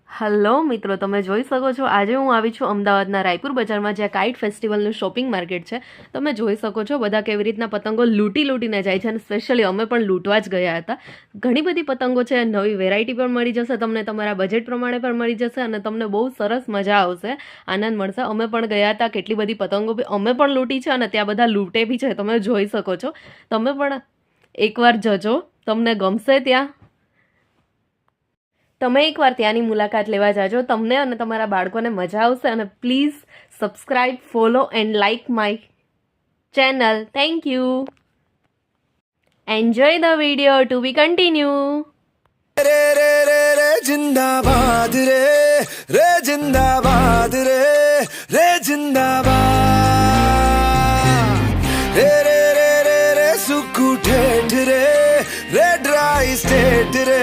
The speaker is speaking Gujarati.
હલો મિત્રો, તમે જોઈ શકો છો આજે હું આવી છું અમદાવાદના રાયપુર બજારમાં, જ્યાં કાઇટ ફેસ્ટિવલનું શોપિંગ માર્કેટ છે. તમે જોઈ શકો છો બધા કેવી રીતના પતંગો લૂંટીને જાય છે, અને સ્પેશિયલી અમે પણ લૂંટવા જ ગયા હતા. ઘણી બધી પતંગો છે, નવી વેરાયટી પણ મળી જશે તમને, તમારા બજેટ પ્રમાણે પણ મળી જશે, અને તમને બહુ સરસ મજા આવશે, આનંદ મળશે. અમે પણ ગયા હતા, કેટલી બધી પતંગો અમે પણ લૂંટી છે, અને ત્યાં બધા લૂંટે બી છે, તમે જોઈ શકો છો. તમે પણ એકવાર જજો, તમને ગમશે. તમે એકવાર ત્યાંની મુલાકાત લેવા જાજો, તમને અને તમારા બાળકોને મજા આવશે. અને please subscribe, follow and like my channel. Thank you. Enjoy the video. To be continue. રે રે રે રે जिंदाबाद रे रे जिंदाबाद रे रे जिंदाबाद रे रे रे रे रे सुकू ठेठ रे रे ड्राई स्टेट रे